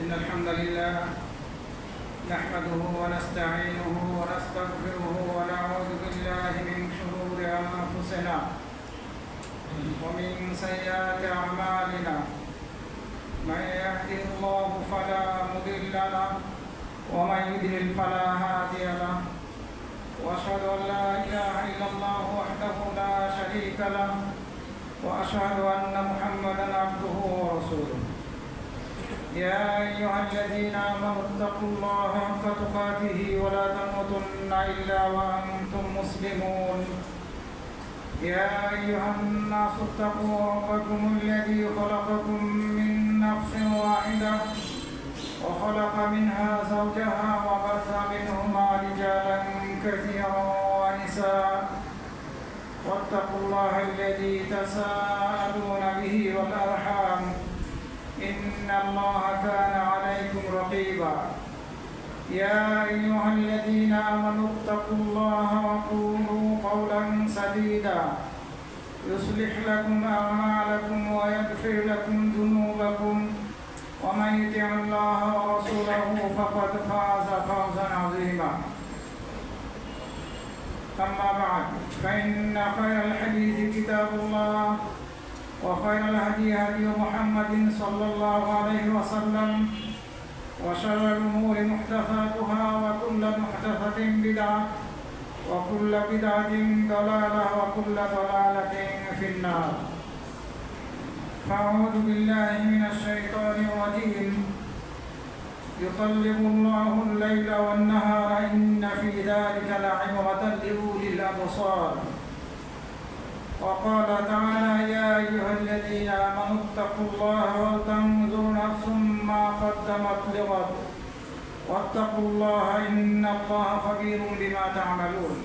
إن الحمد لله نحمده ونستعينه ونستغفره ونعوذ بالله من شرور أنفسنا ومن سيئات أعمالنا من يهده الله فلا مضل له ومن يضلل فلا هادي له وأشهد أن لا إله إلا الله وحده لا شريك له وأشهد أن محمدا عبده ورسوله يا أيها الذين آمنوا اتقوا الله حق تقاته ولا تموتن إلا وأنتم مسلمون يا أيها الناس اتقوا ربكم الذي خلقكم من نفس واحدة وخلق منها زوجها وبث منهما رجالا كثيرا ونساء واتقوا الله الذي تساءلون به والأرحام إن الله كان عليكم رقيبا يا أيها الذين آمنوا اتقوا الله وقولوا قولا سديدا يصلح لكم أعمالكم ويغفر لكم ذنوبكم ومن يطع الله ورسوله فقد فاز فوزا عظيما أما بعد فإن خير الحديث كتاب الله وخير الهدي هدي محمد صلى الله عليه وسلم وشر الأمور محدثاتها وكل محدثة بدعة وكل بدعة ضلالة وكل ضلالة في النار فأعوذ بالله من الشيطان الرجيم يقلب الله الليل والنهار إن في ذلك لعبرة لأولي الأبصار وقال تعالى يا أيها الذين آمنوا اتقوا الله ولتنظر نفس ما قدمت لغد واتقوا الله إن الله خبير بما تعملون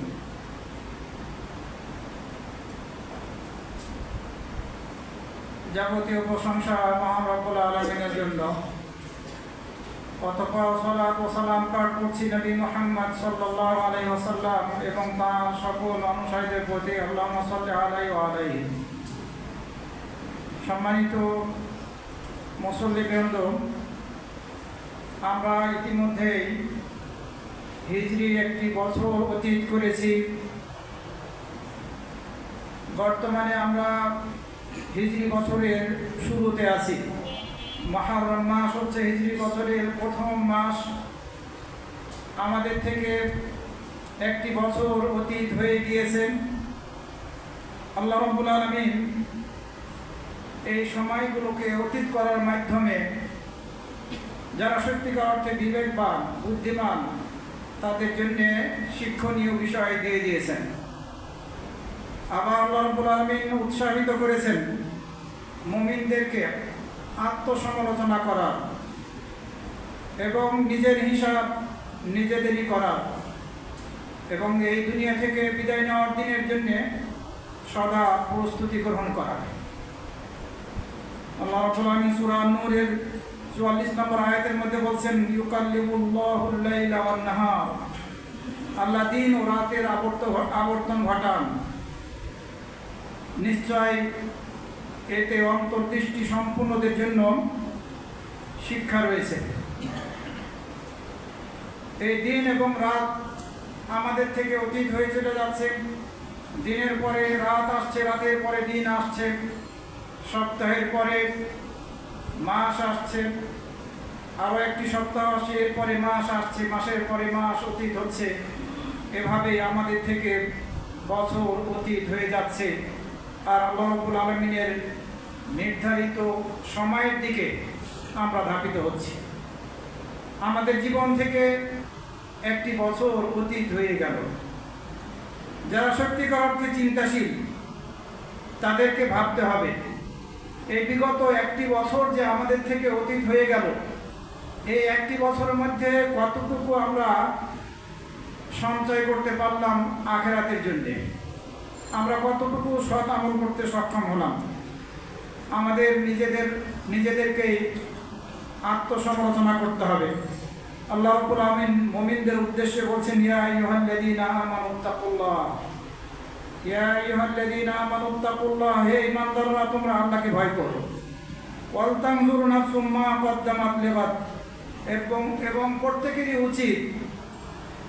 যাবতীয় প্রশংসা মহান রব্বুল আলামিনের জন্য অতঃপর সালাত ও সালাম পাঠ করছি নবী মুহাম্মদ সাল্লাল্লাহু আলাইহি ওয়াসাল্লাম এবং তার সকল অনুসারীদের প্রতি আল্লাহুম্মা সাল্লি আলাইহি ওয়া আলাইহি। সম্মানিত মুসল্লিবৃন্দ, আমরা ইতিমধ্যেই হিজরি একটি বছর অতীত করেছি। বর্তমানে আমরা হিজরি বছরের শুরুতে আছি। মুহররম মাস হচ্ছে হিজরি বছরের প্রথম মাস। আমাদের থেকে একটি বছর অতীত হয়ে গিয়েছে। আল্লাহ রাব্বুল আলামিন এই সময়গুলোকে অতীত করার মাধ্যমে যারা সত্যিকার অর্থে বিবেকবান বুদ্ধিমান তাদের জন্য শিক্ষণীয় বিষয় দিয়ে দিয়েছেন। আবার আল্লাহ রাব্বুল আলামিন উৎসাহিত করেছেন মুমিনদেরকে আত্মসমালোচনা করা এবং নিজের হিসাব নিজেদেরই করা এবং এই দুনিয়া থেকে বিদায় নেওয়ার দিনের জন্য সদা প্রস্তুতি গ্রহণ করা। আল্লাহ রাব্বুল আলামিন সূরা নূরের 44 নম্বর আয়াতের মধ্যে বলছেন ইউকাল্লিবুল্লাহুল লাইলা ওয়ান নাহার, আল্লাহ দিন ও রাতের আবর্তন ঘটান। নিশ্চয় এতে অন্তর্দৃষ্টি সম্পূর্ণদের জন্য শিক্ষা রয়েছে। এই দিন এবং রাত আমাদের থেকে অতীত হয়ে চলে যাচ্ছে। দিনের পরে রাত আসছে, রাতের পরে দিন আসছে, সপ্তাহের পরে মাস আসছে, আরও একটি সপ্তাহ আসছে, এরপরে মাস আসছে, মাসের পরে মাস অতীত হচ্ছে। এভাবেই আমাদের থেকে বছর অতীত হয়ে যাচ্ছে। আর আল্লাহ রাব্বুল আলামিনের নির্ধারিত সময়ের দিকে আমরা ধাবিত হচ্ছি। আমাদের জীবন থেকে একটি বছর অতীত হয়ে গেল। যারা সত্যিকার অর্থে চিন্তাশীল তাদেরকে ভাবতে হবে এই বিগত একটি বছর যে আমাদের থেকে অতীত হয়ে গেল, এই একটি বছরের মধ্যে কতটুকু আমরা সঞ্চয় করতে পারলাম আখিরাতের জন্যে, আমরা কতটুকু সৎ আমল করতে সক্ষম হলাম। আমাদের নিজেদেরকেই আত্মসমালোচনা করতে হবে। আল্লাহ রাব্বুল আলামিন মুমিনদের উদ্দেশ্যে বলছেন ইয়া আইয়ুহাল্লাযীনা আমানুত্তাকুল্লাহ, ইয়া আইয়ুহাল্লাযীনা আমানুত্তাকুল্লাহ, হে ঈমানদাররা তোমরা আল্লাহকে ভয় করো। ওয়ালতানজুর নাফসুম মা কদ্দামাত লিগাদ, এবং প্রত্যেকেরই উচিত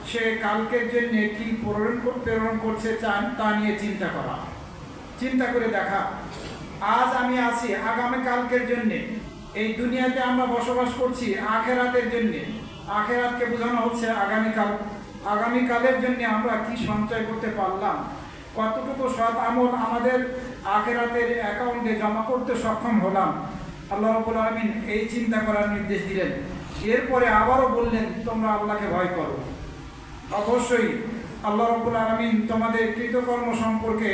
সে কালকের জন্য কি প্রেরণ করছে তা নিয়ে চিন্তা করে দেখা। আজ আমি আছি আগামী কালকের জন্যে, এই দুনিয়াতে আমরা বসবাস করছি আখেরাতের জন্যে। আখেরাতকে বোঝানো হচ্ছে আগামীকালের জন্য আমরা কি সঞ্চয় করতে পারলাম, কতটুকু সৎ আমল আমাদের আখেরাতের অ্যাকাউন্টে জমা করতে সক্ষম হলাম। আল্লাহ রাব্বুল আলামিন এই চিন্তা করার নির্দেশ দিলেন। এরপরে আবারও বললেন, তোমরা আল্লাহকে ভয় করো। অবশ্যই আল্লাহ রাব্বুল আলামিন তোমাদের কৃতকর্ম সম্পর্কে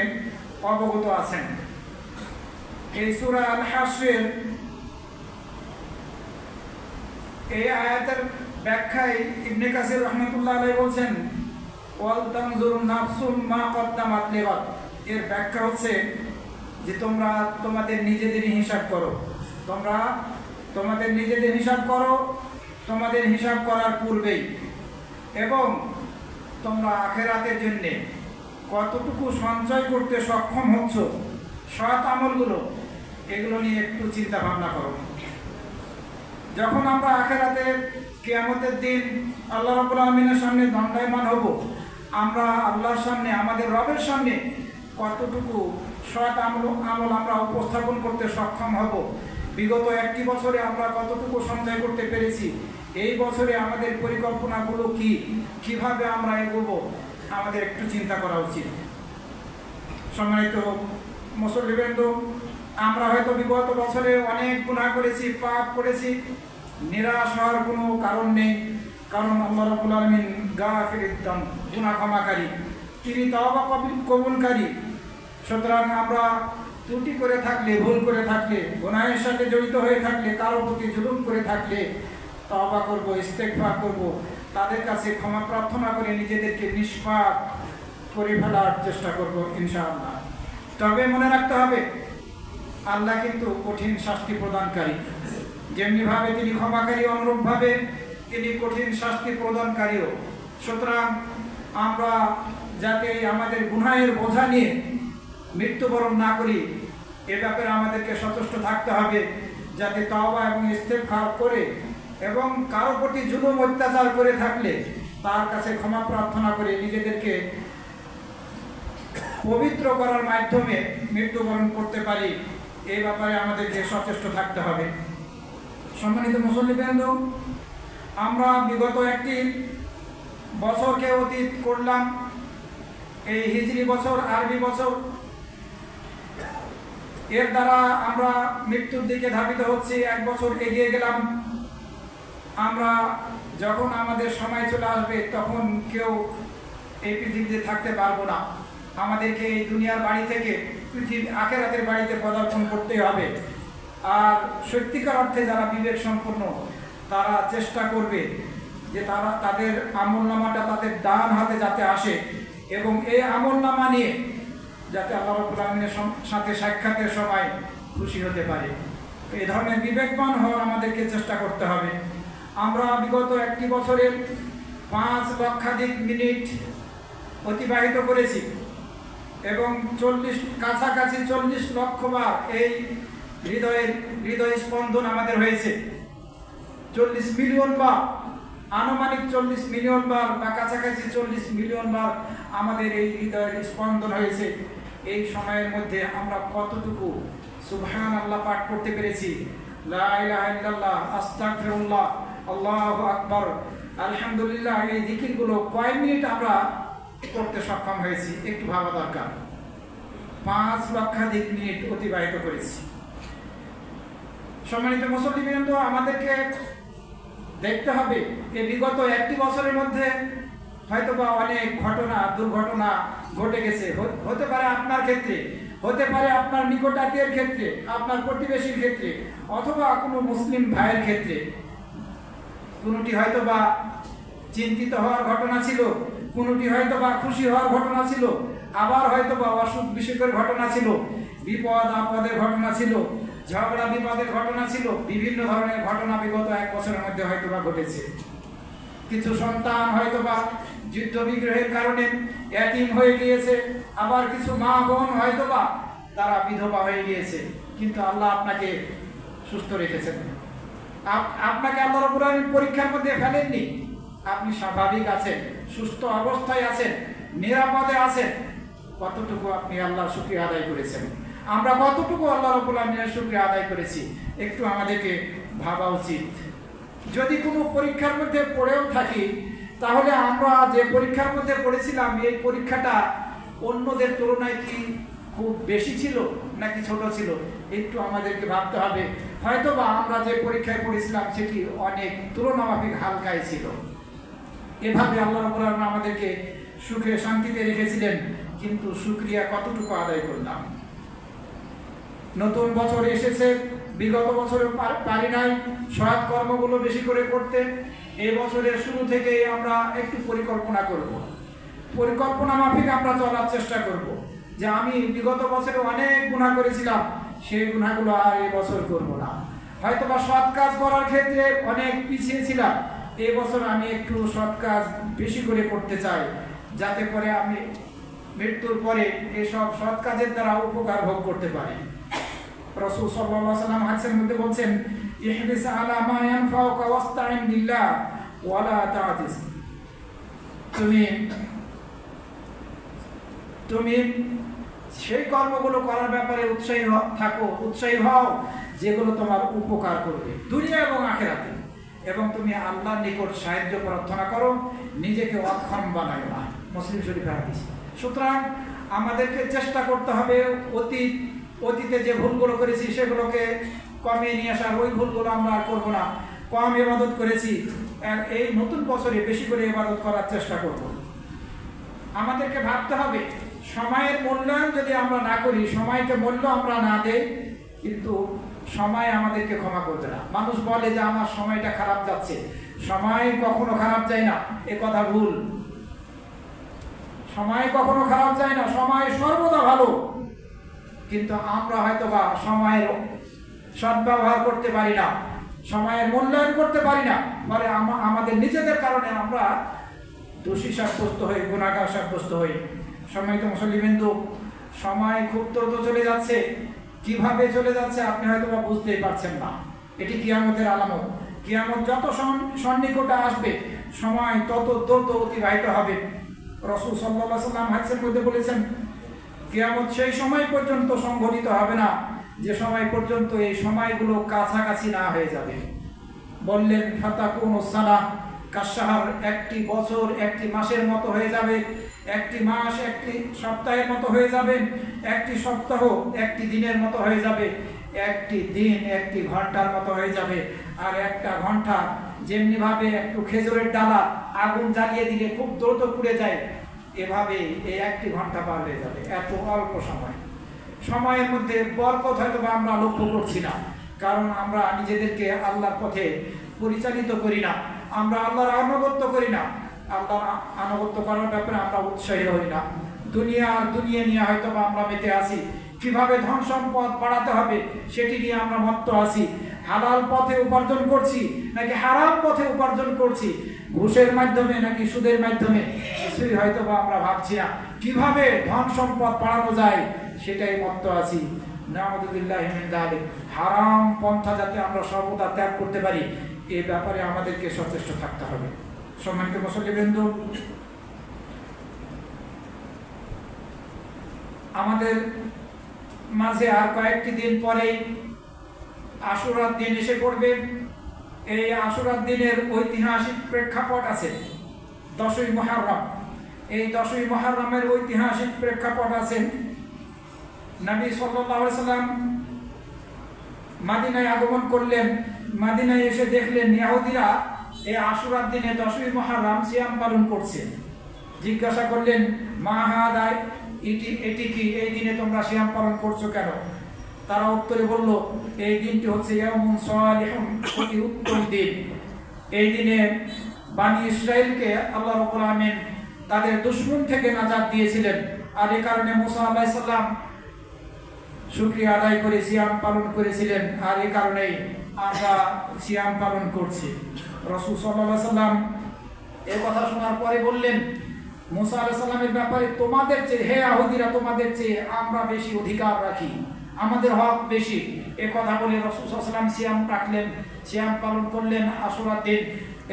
অবগত আছেন। এই সূরা আল হাশরের এই আয়াতের ব্যাখ্যায় ইবনে কাসির রাহমাতুল্লাহ আলাইহি বলছেন, ওয়াল তানজুর নাফসুম মা কদ্দামাত লিগাদ। এর ব্যাখ্যা হচ্ছে যে তোমরা তোমাদের নিজেদের হিসাব করো, তোমাদের হিসাব করার পূর্বেই, এবং তোমরা আখেরাতের জন্য কতটুকু সঞ্চয় করতে সক্ষম হচ্ছ, সৎ আমলগুলো, এগুলো নিয়ে একটু চিন্তা ভাবনা করো। যখন আমরা আখেরাতে কিয়ামতের দিন আল্লাহ রাব্বুল আলামিনের সামনে দণ্ডায়মান হব, আমরা আল্লাহর সামনে, আমাদের রবের সামনে কতটুকু সৎ আমল আমরা উপস্থাপন করতে সক্ষম হব, বিগত একটি বছরে আমরা কতটুকু সঞ্চয় করতে পেরেছি, এই বছরে আমাদের পরিকল্পনাগুলো কিভাবে আমরা এগোবো, আমাদের একটু চিন্তা করা উচিত। সম্মানিত মুসল্লিবৃন্দ, আমরা হয়তো বিগত বছরে অনেক গুনাহ করেছি, পাপ করেছি, নিরাশ হওয়ার কোনো কারণ নেই, কারণ আল্লাহ রাব্বুল আলামিন গাফিরুদ যামব, গুনাহ ক্ষমাকারী, তিনি তওবা কবুলকারী। সুতরাং আমরা ত্রুটি করে থাকলে, ভুল করে থাকলে, গুনাহের সাথে জড়িত হয়ে থাকলে, কারোর প্রতি জুলুম করে থাকলে তওবা করব, ইস্তেগফার করব, তাদের কাছে ক্ষমা প্রার্থনা করে নিজেদেরকে নিষ্পাপ করে ফেলার চেষ্টা করব ইনশাআল্লাহ। তবে মনে রাখতে হবে, আল্লাহ কিন্তু কঠিন শাস্তি প্রদানকারী। যেমনিভাবে তিনি ক্ষমাকারী, অনুরূপভাবে তিনি কঠিন শাস্তি প্রদানকারীও। সুতরাং আমরা যাতে আমাদের গুনাহের বোঝা নিয়ে মৃত্যুবরণ না করি, এ ব্যাপারে আমাদেরকে সচেষ্ট থাকতে হবে, যাতে তওবা এবং ইস্তেগফার করে এবং কারো প্রতি জুলুম অত্যাচার করে থাকলে তার কাছে ক্ষমা প্রার্থনা করে নিজেদেরকে পবিত্র করার মাধ্যমে মৃত্যুবরণ করতে পারি, এই ব্যাপারে আমাদেরকে সচেষ্ট থাকতে হবে। সম্মানিত মুসল্লিবৃন্দ, আমরা বিগত একটি বছরকে অতীত করলাম, এই হিজরি বছর, আরবি বছর। এর দ্বারা আমরা মৃত্যুর দিকে ধাবিত হচ্ছি, এক বছর এগিয়ে গেলাম। আমরা যখন আমাদের সময় চলে আসবে, তখন কেউ এই পৃথিবীতে থাকতে পারবো না। আমাদেরকে এই দুনিয়ার বাড়ি থেকে আখেরাতের বাড়িতে পদার্পণ করতে হবে। আর সত্যিকার অর্থে যারা বিবেক সম্পন্ন, তারা চেষ্টা করবে যে তাদের আমলনামাটা তাদের ডান হাতে যাতে আসে, এবং এই আমলনামা নিয়ে যাতে আল্লাহ রাব্বুল আলামিনের সাথে সাক্ষাতের সময় খুশি হতে পারে। এই ধরনের বিবেকবান হওয়ার আমাদেরকে চেষ্টা করতে হবে। আমরা বিগত একটি বছরের 5 লক্ষাধিক মিনিট অতিবাহিত করেছি, এবং কাছাকাছি 40 লক্ষ বার এই হৃদয় স্পন্দন আমাদের হয়েছে। 40 মিলিয়ন বার, আনুমানিক 40 মিলিয়ন বার বা কাছাকাছি 40 মিলিয়ন বার আমাদের এই হৃদয়ের স্পন্দন হয়েছে। এই সময়ের মধ্যে আমরা কতটুকু সুবহানাল্লাহ পাঠ করতে পেরেছি, লা ইলাহা ইল্লাল্লাহ, আস্তাগফিরুল্লাহ, আল্লাহু আকবার, আলহামদুলিল্লাহ, এই জিকিরগুলো কয় মিনিট আমরা করতে সক্ষম হয়েছি, একটু ভাবা দরকার। 5 লক্ষাধিক মিনিট অতিবাহিত করেছি। সম্মানিত মুসল্লিবৃন্দ, আমাদেরকে দেখতে হবে এই বিগত একটি বছরের মধ্যে হয়তোবা অনেক দুর্ঘটনা ঘটে গেছে। হতে পারে আপনার ক্ষেত্রে, হতে পারে আপনার নিকটাত্মীয়ের ক্ষেত্রে, আপনার প্রতিবেশীর ক্ষেত্রে, অথবা কোনো মুসলিম ভাইয়ের ক্ষেত্রে। কোনোটি হয়তোবা চিন্তিত হওয়ার ঘটনা ছিল, কোনোটি হয়তোবা খুশি হওয়ার ঘটনা ছিল, আবার হয়তোবা অসুখ বিসুখের ঘটনা ছিল, বিপদ আপদের ঘটনা ছিল, ঝগড়া বিপদের ঘটনা ছিল। বিভিন্ন ধরনের ঘটনা বিগত এক বছরের মধ্যে হয়তোবা ঘটেছে। কিছু সন্তান হয়তোবা যুদ্ধ বিগ্রহের কারণে এতিম হয়ে গিয়েছে, আবার কিছু মা বোন হয়তোবা তারা বিধবা হয়ে গিয়েছে, কিন্তু আল্লাহ আপনাকে সুস্থ রেখেছেন। আপনাকে আল্লাহ রাব্বুল আলামিন পরীক্ষার মধ্যে ফেলেননি, আপনি স্বাভাবিক আছেন, সুস্থ অবস্থায় আছেন, নিরাপদে আছেন। কতটুকু আপনি আল্লাহর শুকরিয়া আদায় করেছেন? আমরা কতটুকু আল্লাহ রাব্বুল আলামিনের শুকরিয়া আদায় করেছি একটু আমাদেরকে ভাবা উচিত। যদি কোনো পরীক্ষার মধ্যে পড়েও থাকি, তাহলে আমরা যে পরীক্ষার মধ্যে পড়েছিলাম এই পরীক্ষাটা অন্যদের তুলনায় কি খুব বেশি ছিল নাকি ছোট ছিল, একটু আমাদেরকে ভাবতে হবে। হয়তোবা আমরা যে পরীক্ষায় পড়েছিলাম সেটি অনেক তুলনামাফিক হালকাই ছিল। এভাবে আল্লাহ রাব্বুল আলামিন আমাদেরকে সুখে শান্তিতে রেখেছিলেন, কিন্তু শুকরিয়া কতটুকু আদায় করলাম? নতুন বছর এসেছে, বিগত বছরে পারি নাই সৎ কর্মগুলো বেশি করে করতে। এই বছরের শুরু থেকেই আমরা একটু পরিকল্পনা করব, পরিকল্পনা মাফিক আমরা চলার চেষ্টা করব যে আমি বিগত বছরে অনেক গুনাহ করেছিলাম, সেই গুনাহগুলো আর এই বছর করব না। হয়তোবা সৎ কাজ করার ক্ষেত্রে অনেক পিছিয়ে ছিলাম, এই বছর আমি একটু সৎ কাজ বেশি করে করতে চাই, যাতে করে আমি মৃত্যুর পরে এসব সৎ কাজের দ্বারা উপকার ভোগ করতে পারি। রাসূল সাল্লাল্লাহু আলাইহি ওয়াসাল্লাম হাদিসের মধ্যে বলছেন, ইহরিস আলা মা ইয়ানফাউকা ওয়াস্তাইন বিল্লাহ ওয়ালা তা'জিজ। তুমি সেই কর্মগুলো করার ব্যাপারে উৎসাহী হও যেগুলো তোমার উপকার করবে দুনিয়া এবং আখিরাতে, এবং তুমি আল্লাহর নিকট সাহায্য প্রার্থনা করো, নিজেকে অক্ষম বানায় না। মুসলিম শরীফের হাদিস। সুতরাং আমাদেরকে চেষ্টা করতে হবে অতীতে যে ভুলগুলো করেছি সেগুলোকে কমিয়ে নিয়ে আসার, ওই ভুলগুলো আমরা আর করবো না। কম ইবাদত করেছি, এই নতুন বছরে বেশি করে ইবাদত করার চেষ্টা করব। আমাদেরকে ভাবতে হবে সময়ের মূল্যায়ন যদি আমরা না করি, সময়কে মূল্য আমরা না দেই, কিন্তু সময় আমাদেরকে ক্ষমা করবে না। মানুষ বলে যে আমার সময়টা খারাপ যাচ্ছে, সময় কখনো খারাপ যায় না, এ কথা ভুল। সময় কখনো খারাপ যায় না, সময় সর্বদা ভালো। কিন্তু আমরা হয়তোবা সময়ের সদ্ব্যবহার করতে পারি না, সময়ের মূল্যায়ন করতে পারি না, ফলে আমাদের নিজেদের কারণে আমরা দোষী সাব্যস্ত হই, গুনাহগার সাব্যস্ত হই। সম্মানিত মুসল্লিবৃন্দ, সময় খুব দ্রুত চলে যাচ্ছে। কিভাবে চলে যাচ্ছে আপনি হয়তোবা বুঝতেই পারছেন না। এটি কিয়ামতের আলামত। কিয়ামত যত সন্নিকটে আসবে, সময় তত দ্রুত অতিবাহিত হবে। রাসূল সাল্লাল্লাহু আলাইহি ওয়াসাল্লাম হাদিসের মধ্যে বলেছেন, কিয়ামত সেই সময় পর্যন্ত সংঘটিত হবে না যে সময় পর্যন্ত এই সময়গুলো কাছাকাছি না হয়ে যাবে। বললেন, ফাতাকুনুস সানাহ কাশশাহর, একটি বছর একটি মাসের মতো হয়ে যাবে, একটি মাস একটি সপ্তাহের মতো হয়ে যাবে, একটি সপ্তাহ একটি দিনের মতো হয়ে যাবে, একটি দিন একটি ঘন্টার মতো হয়ে যাবে। আর একটা ঘন্টা যেমনিভাবে একটু খেজুরের ডালা আগুন জ্বালিয়ে দিলে খুব দ্রুত পুড়ে যায়, এভাবে এই একটি ঘন্টা পার হয়ে যাবে। এত অল্প সময়ের মধ্যে বরকত হয়তো আমরা লক্ষ্য করছি না, কারণ আমরা নিজেদেরকে আল্লাহর পথে পরিচালিত করি না, আমরা আল্লাহর আনুগত্য করি না, আল্লাহর আনুগত্য করার ব্যাপারে আমরা উৎসাহী হই না। দুনিয়া নিয়ে হয়তো আমরা মেতে আসি, কিভাবে ধন সম্পদ বাড়াতে হবে সেটি নিয়ে আমরা মত্ত আছি। হালাল পথে উপার্জন করছি নাকি হারাম পথে উপার্জন করছি, ঘুষের মাধ্যমে নাকি সুদের মাধ্যমে, কিছুই হয়তো আমরা ভাবছি না। কিভাবে ধন সম্পদ বাড়ানো যায় সেটাই মত্ত আছি। নাউযুবিল্লাহি মিন যালিক। হারাম পন্থা যাতে আমরা সর্বদা ত্যাগ করতে পারি, এ ব্যাপারে আমাদেরকে সচেষ্ট থাকতে হবে। সম্মানিত মুসল্লিবৃন্দ, আমাদের মাঝে আর কয়েকটি দিন পরেই আশুরার দিন এসে পড়বে। এই আশুরার দিনের ঐতিহাসিক প্রেক্ষাপট আছে 10ই মুহররম। এই 10ই মুহররমের ঐতিহাসিক প্রেক্ষাপট আছে, নবী সাল্লাল্লাহু আলাইহি সাল্লাম মদিনায় আগমন করলেন। মদিনায় এসে দেখলেন ইহুদিরা এই আশুরার দিনে 10ই মুহররম সিয়াম পালন করছে। জিজ্ঞাসা করলেন, মা হাদা, এটি কি, এই দিনে তোমরা সিয়াম পালন করছো কেন? তারা উত্তরে বলল, এই দিনটি হচ্ছে ইয়াউমুন সালিহুন, অতি উত্তম দিন। এই দিনে বানি ইসরাইলকে আল্লাহ রাব্বুল আলামিন তাদের দুশমন থেকে নাজাত দিয়েছিলেন, আর এই কারণে মুসা আলাইহিস সালাম শুকরিয়া আদায় করে সিয়াম পালন করেছিলেন, আর এই কারণেই আমরা সিয়াম পালন করছি। রাসূল সাল্লাল্লাহু আলাইহি সাল্লাম এই কথা শোনার পরে বললেন, মুসা আলাইহিস সালামের ব্যাপারে তোমাদের চেয়ে, হে ইহুদিরা, তোমাদের চেয়ে আমরা বেশি অধিকার রাখি, আমাদের হক বেশি, এ কথা বলে রাসূল সাল্লাল্লাহু আলাইহি ওয়াসাল্লাম সিয়াম রাখলেন, সিয়াম পালন করলেন আশুরার দিন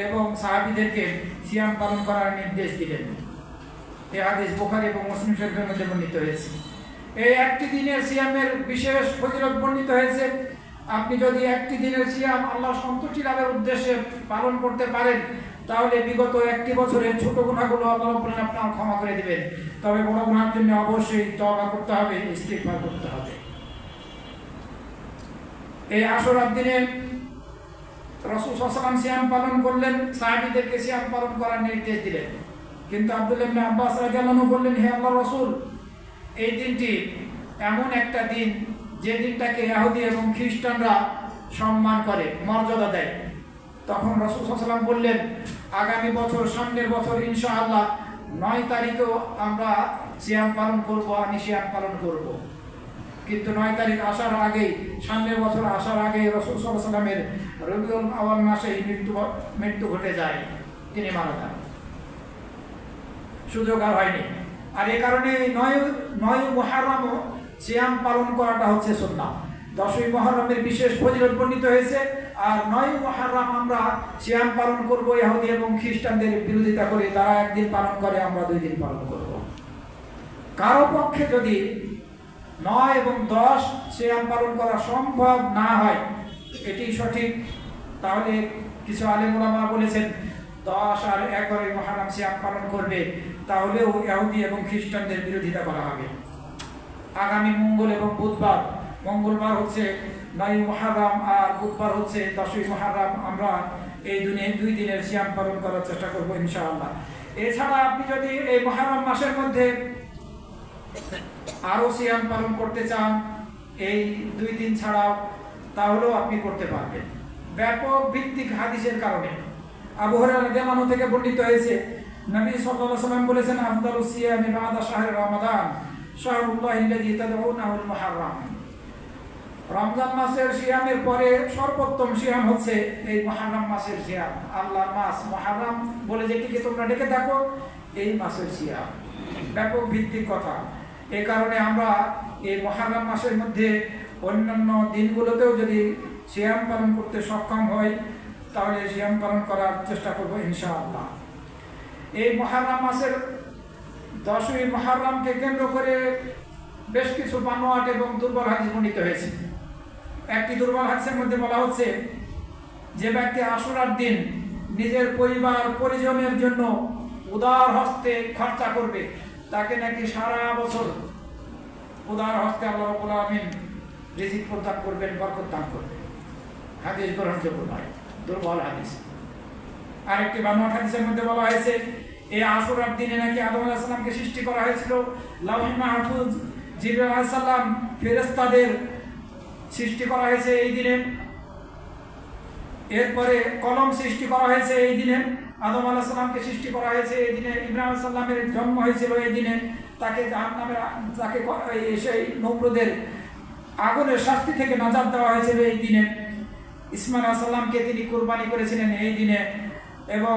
এবং সাহাবীদেরকে সিয়াম পালন করার নির্দেশ দিলেন। এই হাদিস বুখারী এবং মুসলিম শরীফের মধ্যে বর্ণিত হয়েছে। এই একটি দিনের সিয়ামের বিশেষ ফজিলত বর্ণিত হয়েছে। আপনি যদি একটি দিনের সিয়াম আল্লাহর সন্তুষ্টি লাভের উদ্দেশ্যে পালন করতে পারেন, তাহলে বিগত একটি বছরের ছোট গুনাহগুলো আল্লাহ রাব্বুল আলামিন আপনার ক্ষমা করে দিবেন। তবে বড় গুনাহের জন্য অবশ্যই তওবা করতে হবে, ইস্তিগফার করতে হবে। এই আশুরার দিনে রাসূল সাল্লাল্লাহু আলাইহি ওয়াসাল্লাম সিয়াম পালন করলেন, সাহাবীদেরকে সিয়াম পালন করার নির্দেশ দিলেন। কিন্তু আব্দুল্লাহ ইবনে আব্বাস রাদিয়াল্লাহু আনহু বললেন, হে আল্লাহর রাসূল, এই দিনটি এমন একটা দিন যে দিনটাকে ইহুদি এবং খ্রিস্টানরা সম্মান করে, মর্যাদা দেয়। তখন রাসূল সাল্লাল্লাহু আলাইহি ওয়াসাল্লাম বললেন, আগামী বছর, সামনের বছর ইনশাআল্লাহ 9 তারিখেও আমরা সিয়াম পালন করব, আমি সিয়াম পালন করব। কিন্তু 9 তারিখ আসার আগেই, সামনের বছর আসার আগেই রাসূল সাল্লাল্লাহু আলাইহি ওয়াসাল্লামের রবিউল আউয়াল মাসেই মৃত্যু ঘটে যায়, তিনি মারা যান, সুযোগ আর হয়নি। আর এই কারণে 9 মুহররমও সিয়াম পালন করাটা হচ্ছে সুন্নাহ। 10ই মুহররমের বিশেষ ফজিলত বর্ণিত হয়েছে। আর 9 মুহররম আমরা সিয়াম পালন করব ইহুদি এবং খ্রিস্টানদের বিরোধিতা করে। তারা একদিন পালন করে, আমরা 2 দিন পালন করব। কারো পক্ষে যদি 9 এবং 10 সিয়াম পালন করা সম্ভব না হয়, এটি সঠিক, তাহলে কিছু আলেম উলামা বলেছেন 10 আর 11 মুহররম সিয়াম পালন করবে, তাহলেও ইহুদি এবং খ্রিস্টানদের বিরোধিতা করা হবে। আগামী মঙ্গল এবং বুধবার, মঙ্গলবার হচ্ছে 9 মুহররম আর বুধবার হচ্ছে 10ই মুহররম, আমরা এই 2 দিনের সিয়াম পালন করার চেষ্টা করব ইনশাআল্লাহ। এছাড়া আপনি যদি এই মুহররম মাসের মধ্যে আরো সিয়াম পালন করতে চান, এই 2 দিন ছাড়াও, তাহলেও আপনি করতে পারবেন ব্যাপক ভিত্তিক হাদিসের কারণে। আবু হুরায়রা রাদিয়াল্লাহু আনহু থেকে বর্ণিত হয়েছে, নবী সাল্লাল্লাহু আলাইহি ওয়াসাল্লাম বলেছেন, আফদালুস সিয়ামি বা'দা শাহরি রমাদান শাহরুল্লাহিল্লাযী তাদউনাহুল মুহররম। রমজান মাসের সিয়ামের পরে সর্বোত্তম সিয়াম হচ্ছে এই মুহররম মাসের সিয়াম। আল্লাহর মাস মুহররম বলে যেটিকে তোমরা ডেকে থাকো, এই মাসের সিয়াম ব্যাপক ভিত্তিক কথা। এই কারণে আমরা এই মুহররম মাসের মধ্যে অন্যান্য দিনগুলোতেও যদি সিয়াম পালন করতে সক্ষম হই, তাহলে সিয়াম পালন করার চেষ্টা করব ইনশাআল্লাহ। এই মুহররম মাসের 10ই মুহররমকে কেন্দ্র করে বেশ কিছু বানোয়াট এবং দুর্বল হাদিস বর্ণিত হয়েছে। একটি দুর্বল হাদিসের মধ্যে বলা হচ্ছে, যে ব্যক্তি আশুরার দিন নিজের পরিবার পরিজনের জন্য উদার হস্তে খরচা করবে, তাকে নাকি সারা বছর উদার হস্তে আল্লাহ রাব্বুল আলামিন রিজিক প্রদান করবেন, বরকত দান করবেন। হাদিস গ্রহণযোগ্য নয়, দুর্বল হাদিস। আরেকটি বানোয়াট হাদিসের মধ্যে বলা হয়েছে, এই আশুরার দিনে নাকি আদম আলাইহিস সালামকে সৃষ্টি করা হয়েছিল। লাওহে মাহফুজ, জিবরাইল আলাইহিস সালাম, ফেরেশতাদের সৃষ্টি করা হয়েছে এই দিনে। এরপরে কলম সৃষ্টি করা হয়েছে এই দিনে। আদম আলাইহিস সালামকে সৃষ্টি করা হয়েছে এই দিনে। ইব্রাহিম আলাইহিস সালামের জন্ম হয়েছিল এই দিনে। তাকে জাহান্নামের, তাকে সেই নমরুদের আগুনের শাস্তি থেকে নাজাত দেওয়া হয়েছিল এই দিনে। ইসমাঈল আলাইহিস সালামকে তিনি কুরবানি করেছিলেন এই দিনে, এবং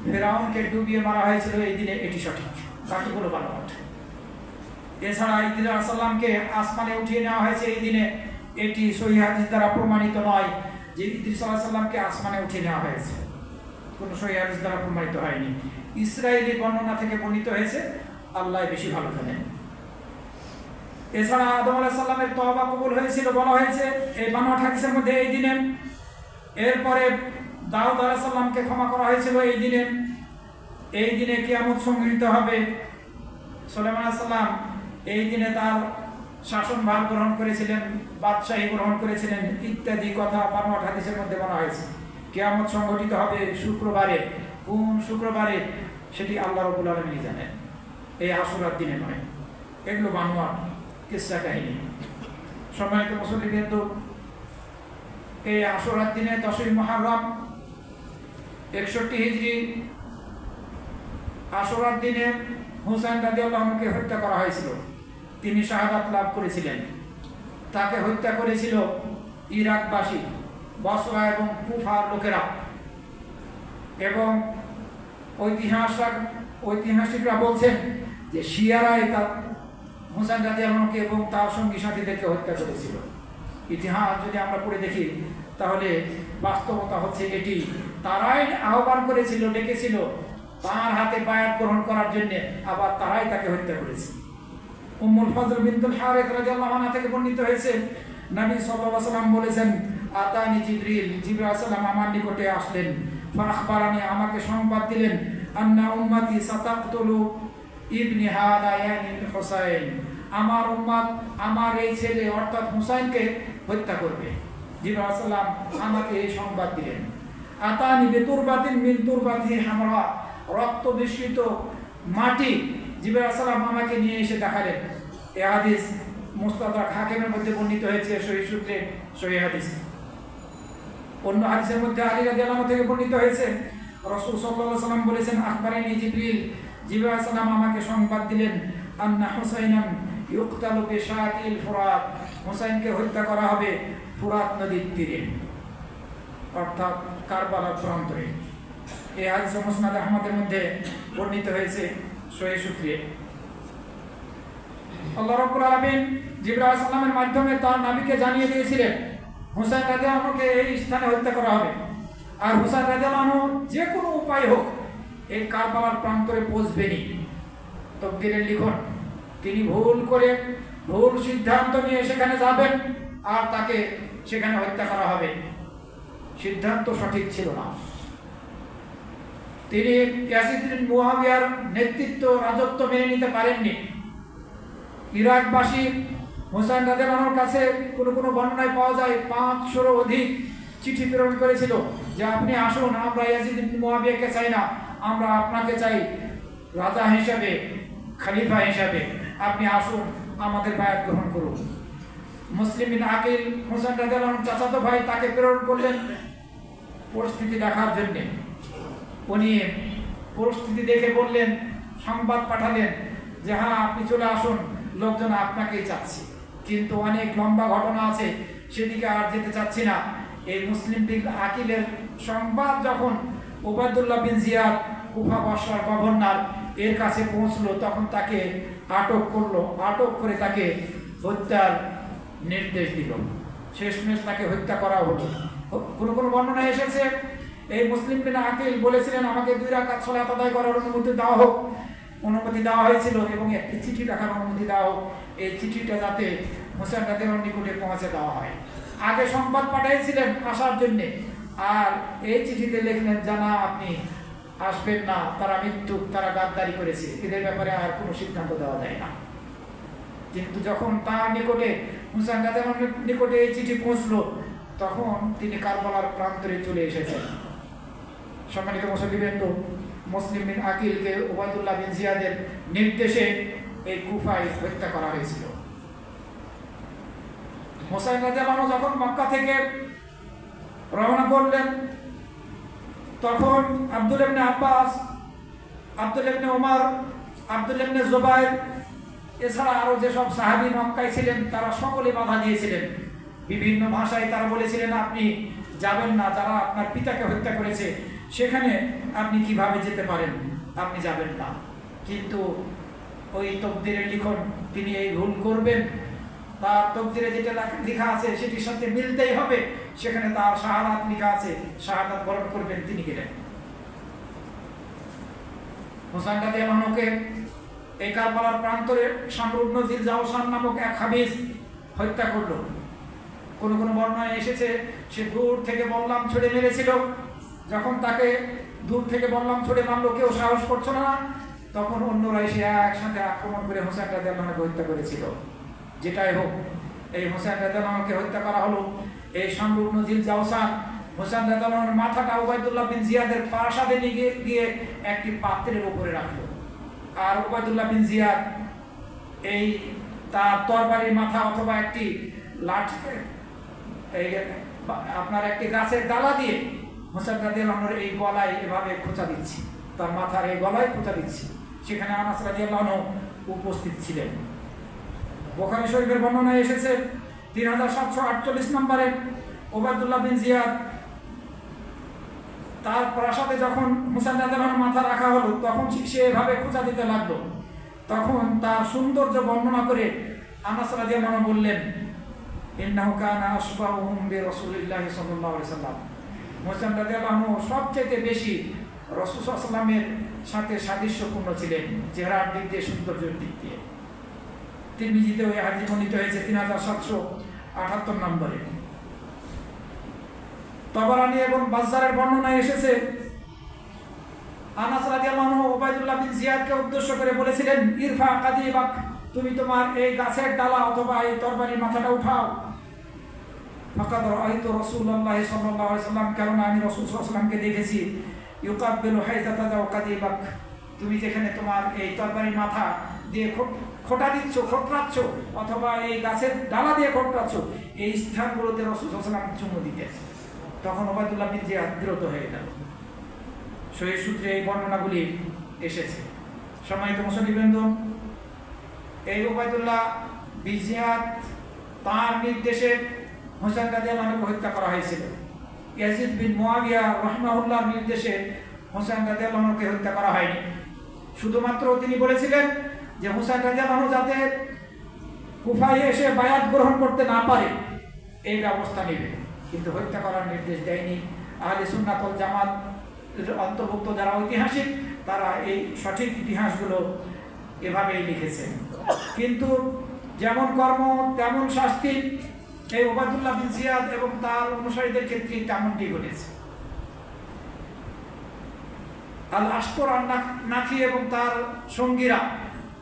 ফেরাউনকে ডুবিয়ে মারা হয়েছিল এই দিনে। এটি সঠিক, বাকিগুলো বানোয়াট। এছাড়া ইদ্রিস আলাইহিস সালামকে আসমানে উঠিয়ে নেওয়া হয়েছে এই দিনে। এটি সহিহ হাদিস দ্বারা প্রমাণিত নয় যে ইদ্রিস আলাইহিস সালামকে আসমানে উঠিয়ে নেওয়া হয়েছে, কোনো সহিহ হাদিস দ্বারা প্রমাণিত হয়নি। ইসরায়েলি বর্ণনা থেকে বর্ণিত হয়েছে, আল্লাহ বেশি ভালো জানেন। এছাড়া আদম আলাইহিস সালামের তওবা কবুল হয়েছিল বলা হয়েছে এই বানোয়াট হাদিসের মধ্যে এই দিনে। এরপরে দাউদ আলাইহিস সালামকে ক্ষমা করা হয়েছিল এই দিনে। এই দিনে কিয়ামত সংঘটিত হবে। সুলাইমান আলাইহিস সালাম এই দিনে তার শাসনভার গ্রহণ করেছিলেন, বাদশাহী গ্রহণ করেছিলেন, ইত্যাদি কথা বানোয়াট হাদিসের মধ্যে বলা হয়েছে। কিয়ামত সংঘটিত হবে শুক্রবারে। কোন শুক্রবারে সেটি আল্লাহ রাব্বুল আলামিন জানেন, এই আশুরার দিনে নয়। এগুলো বানোয়াট কিসসা কাহিনী। সম্মানিত মুসল্লিবৃন্দ, এই আশুরার দিনে 10ই মুহররম 61 হিজরি আশুরার দিনে হুসাইন রাদিয়াল্লাহু আনহুকে হত্যা করা হয়েছিল। তিনি শাহাদাত লাভ করেছিলেন। তাকে হত্যা করেছিল ইরাকবাসী, বসরা এবং কুফার লোকেরা। এবং ঐতিহাসিকরা বলছেন যে শিয়ারাই হুসাইন রাদিয়াল্লাহু আনহুকে এবং তার সঙ্গী সাথীদেরকে হত্যা করেছিল। ইতিহাস যদি আমরা পড়ে দেখি তাহলে বাস্তবতা হচ্ছে এটি, তারাই আহ্বান করেছিল, ডেকেছিল তার হাতে বায়াত গ্রহণ করার জন্য, আবার তারাই তাকে হত্যা করেছে। উম্মুল ফজল বিনতুল হারিস রাদিয়াল্লাহু আনহা থেকে বর্ণিত হয়েছে, নবী সাল্লাল্লাহু আলাইহি ওয়াসাল্লাম বলেছেন, আতানি জিবরিল, জিবরাইল আলাইহিস সালাম আমার নিকটে আসলেন, ফাখবারানি, আমাকে সংবাদ দিলেন, আন্না উম্মতি সাতাকতুলু ইবনি হাদা ইয়ানি হুসাইন, আমার উম্মত আমার এই ছেলে অর্থাৎ হুসাইনকে হত্যা করবে। জিবরাইল আলাইহিস সালাম আমাকে এই সংবাদ দিলেন। আতানি বিতুরবাতিন মিন তুরবাতি হামরা, রক্ত মিশ্রিত মাটি জিবরাইল আলাইহিস সালাম আমাকে নিয়ে এসে দেখালেন। এই হাদিস মুস্তাদরাক হাকিমের মধ্যে বর্ণিত হয়েছে, সহিহ সূত্রে সহিহ হাদিস। অন্য হাদিসের মধ্যে আলী রাদিয়াল্লাহু আনহু থেকে বর্ণিত হয়েছে, রাসূল সাল্লাল্লাহু আলাইহি ওয়াসাল্লাম বলেছেন, আখবারানি জিবরিল, জিবরাইল আলাইহিস সালাম আমাকে সংবাদ দিলেন, আন্না হুসাইনান ইউকতালু বিশাতিল ফুরাত, হুসাইনকে হত্যা করা হবে ফুরাত নদীর তীরে, অর্থাৎ কারবালার প্রান্তরে। এই হাদিস মুসনাদ আহমদের মধ্যে বর্ণিত হয়েছে সহিহ সূত্রে। আল্লাহ রাব্বুল আলামিন জিবরাইল আলাইহিস সালামের মাধ্যমে তার নবীকে জানিয়ে দিয়েছিলেন হুসাইন রাদিয়াল্লাহু আনহুকে এই স্থানে হত্যা করা হবে, আর হুসাইন রাদিয়াল্লাহু আনহু যে কোনো উপায় হোক এই কারবালার প্রান্তরে পৌঁছবেনি। তাকদীরের লিখন, তিনি ভুল সিদ্ধান্ত নিয়ে সেখানে যাবেন আর তাকে সেখানে হত্যা করা হবে, সিদ্ধান্ত সঠিক ছিল না। তিনি ইয়াজিদ বিন মুআবিয়ার নেতৃত্ব, রাজত্ব মেনে নিতে পারেননি। ইরাকবাসী হুসাইন রাদিয়াল্লাহু আনহুর কাছে কোনো বর্ণনায় পাওয়া যায় 500 অধিক চিঠি প্রেরণ করেছিল যে আপনি আসুন, আমরা ইয়াজিদ বিন মুআবিয়াকে চাই না, আমরা আপনাকে চাই রাজা হিসাবে, খলিফা হিসাবে, আপনি আসুন আমাদের বায়াত গ্রহণ করুন। মুসলিম বিন আকিল হুসাইন রাদিয়াল্লাহু আনহুর চাচাতো ভাই, তাকে প্রেরণ করলেন পরিস্থিতি দেখার জন্য। উনি পরিস্থিতি দেখে বললেন, সংবাদ পাঠালেন যে হ্যাঁ আপনি চলে আসুন, লোকজন আপনাকেই চাচ্ছে, কিন্তু অনেক লম্বা ঘটনা আছে, সেদিকে আর যেতে চাচ্ছি না। এই মুসলিম বিন আকিলের সংবাদ যখন উবাইদুল্লাহ বিন জিয়াদ, কুফা বাদশার গভর্নর, এর কাছে পৌঁছলো, তখন তাকে আটক করলো, আটক করে তাকে হত্যার নির্দেশ দিল। শেষমেশ তাকে হত্যা করা হলো। কোনো বর্ণনা এসেছে এই মুসলিম বিন আকিল বলেছিলেন আমাকে 2 রাকাত সালাত আদায় করার অনুমতি দেওয়া হোক, অনুমতি দেওয়া হয়েছিল এবং একটি চিঠি রাখার অনুমতি দেওয়া হোক, এই চিঠিটা যাতে হুসাইন রাদিয়াল্লাহু আনহুর নিকটে পৌঁছে দেওয়া হয়। আগে সংবাদ পাঠিয়েছিলেন আসার জন্যে, আর এই চিঠিতে লিখলেন জানা আপনি আসবেন না, তারা মৃত্যু, তারা গাদ্দারি করেছে, এদের ব্যাপারে আর কোনো সিদ্ধান্ত দেওয়া যায় না। কিন্তু যখন তার নিকটে, হুসাইন রাদিয়াল্লাহু আনহুর নিকটে এই চিঠি পৌঁছলো, তখন তিনি কারবালার প্রান্তরে চলে এসেছেন। সম্মানিত মুসল্লিবৃন্দ, মুসলিম বিন আকিলকে উবাইদুল্লাহ বিন জিয়াদের নির্দেশে এই কুফায় হত্যা করা হয়েছিল। হুসাইন রাদিয়াল্লাহু আনহু যখন মক্কা থেকে রওনা করলেন, তখন আব্দুল্লাহ ইবনে আব্বাস, আব্দুল্লাহ ইবনে ওমর, আব্দুল্লাহ ইবনে জুবাইর, এছাড়া আরো যেসব সাহাবী মক্কায় ছিলেন তারা সকলে বাধা দিয়েছিলেন। বিভিন্ন ভাষায় তারা বলেছিলেন আপনি যাবেন না, যারা আপনার পিতাকে হত্যা করেছে সেখানে আপনি কিভাবে যেতে পারেন, আপনি যাবেন না। কিন্তু ওই তকদিরের লিখন, তিনি এই ভুল করবেন, তার তকদিরে যেটা লেখা আছে সেটির সাথে মিলতেই হবে, সেখানে তার শাহাদাত লেখা আছে, শাহাদাত বরণ করবেন, তিনি গেলেন। হুসাইন রাদিয়াল্লাহু আনহুকে এই কারবালার প্রান্তরে শামর ইবনে জিল জাওশান নামক এক হাবিস হত্যা করলো। কোনো বর্ণনায় এসেছে সে দূর থেকে বল্লাম ছুড়ে মেরেছিল, যখন তাকে দূর থেকে বল্লাম ছুড়ে মারলো, কেউ সাহস করছিল না, তখন অন্যরা এসে একসাথে আক্রমণ করে হুসাইন রাদিয়াল্লাহু আনহুকে হত্যা করেছিল। যেটাই হোক, এই হুসাইন রাদিয়াল্লাহু আনহুকে হত্যা করা হলো। এই শামর ইবনে জিল জাওশান হুসাইন রাদিয়াল্লাহু আনহুর মাথাটা উবাইদুল্লাহ বিন জিয়াদের প্রাসাদে নিয়ে গিয়ে একটি পাত্রের উপরে রাখলো, আর উবাইদুল্লাহ বিন জিয়াদ এই তার তরবারির মাথা অথবা একটি লাঠি, এই আপনার একটি গাছের ডালা দিয়ে হুসাইন রাদিয়াল্লাহু আনহুর এই গলায় এভাবে খোঁচা দিচ্ছি, তার মাথার এই গলায় খোঁচা দিচ্ছি। সেখানে আনাস রাদিয়াল্লাহু আনহু উপস্থিত ছিলেন। বুখারী শরীফের বর্ণনায় এসেছে 3748 নম্বরে উবাইদুল্লাহ বিন জিয়াদ তার প্রাসাদে যখন হুসাইন রাদিয়াল্লাহু আনহুর মাথা রাখা হলো, তখন সে এভাবে খোঁচা দিতে লাগলো। তখন তার সৌন্দর্য বর্ণনা করে আনাস রাদিয়াল্লাহু আনহু বললেন, ইন্নাহু কানা আশবাহুহুম বিরাসূলিল্লাহি সাল্লাল্লাহু আলাইহি ওয়াসাল্লাম। হোসেন রাদিয়াল্লাহু আনহু সবচেয়ে বেশি রাসূল সাল্লাল্লাহু আলাইহি ওয়াসাল্লামের সাথে সাদৃশ্যপূর্ণ ছিলেন, চেহারার দিক দিয়ে, সৌন্দর্যের দিক দিয়ে। তিরমিজিতে ওই হাদীস বর্ণিত হয়েছে 3778 নম্বরে। তাবারানী এবং বাজ্জারের বর্ণনায় এসেছে, আনাস রাদিয়াল্লাহু আনহু উবাইদুল্লাহ বিন জিয়াদকে উদ্দেশ্য করে বলেছিলেন, ইরফা কাদিবাক, তুমি তোমার এই গাছের ডালা অথবা এই তরবারির মাথাটা উঠাও। ফাকাদ রাআইতু রাসূলুল্লাহ সাল্লাল্লাহু আলাইহি ওয়াসাল্লাম, কারণ আমি রাসূল সাল্লাল্লাহু আলাইহি ওয়াসাল্লামকে দেখেছি, ইউকাব্বিলু হাইযাতা ওয়া কাদিবাক, তুমি যেখানে তোমার এই তরবারির মাথা দিয়ে খোঁটা দিচ্ছ, খোঁটরাচ্ছ, অথবা এই গাছের ডালা দিয়ে খোঁটরাচ্ছ, এই স্থানগুলোতে রাসূল সাল্লাল্লাহু আলাইহি ওয়াসাল্লাম চুমু দিতেন। তখন উবাইদুল্লাহ বিন জিয়াদ বিরত হয়ে গেল। সহিহ সূত্রে এই বর্ণনাগুলি এসেছে। সম্মানিত মুসল্লিবৃন্দ, এই উবাইদুল্লাহ বিন জিয়াদ তার নির্দেশে হোসেন রাদিয়াল্লাহু আনহুকে হত্যা করা হয়েছিল। ইয়াজিদ বিন মুয়াবিয়া রাহিমাহুল্লাহর নির্দেশে হোসেন রাদিয়াল্লাহু আনহুকে হত্যা করা হয়নি। শুধুমাত্র তিনি বলেছিলেন যে হোসেন রাদিয়াল্লাহু আনহু যাতে কুফায় এসে বায়াত গ্রহণ করতে না পারে এই ব্যবস্থা নেবে, কিন্তু হত্যা করার নির্দেশ দেয়নি। আহলে সুন্নাত ওয়াল জামাত অন্তর্ভুক্ত যারা ঐতিহাসিক, তারা এই সঠিক ইতিহাসগুলো এভাবেই লিখেছেন। কিন্তু যেমন কর্ম তেমন শাস্তি, এই উবাইদুল্লাহ বিন জিয়াদ এবং তার অনুসারীদের ক্ষেত্রে তেমনটি ঘটেছে। আল আশকর আন-নাখি এবং তার সঙ্গীরা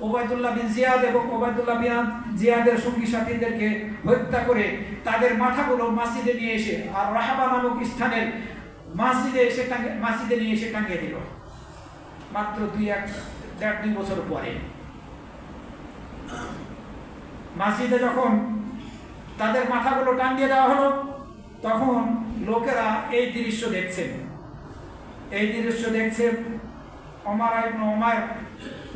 উবাইদুল্লাহ বিন জিয়াদ এবং উবাইদুল্লাহ বিন জিয়াদের সঙ্গী সাথীদেরকে হত্যা করে তাদের মাথাগুলো মসজিদে নিয়ে এসে, আর রাহাবা নামক স্থানের মসজিদে নিয়ে এসে টাঙিয়ে দিল, মাত্র 1.5-2 বছর পরে। মসজিদে যখন তাদের মাথাগুলো টাঙিয়ে দেওয়া হলো, তখন লোকেরা এই দৃশ্য দেখছেন। এই দৃশ্য দেখছে ওমর ইবনে ওমর,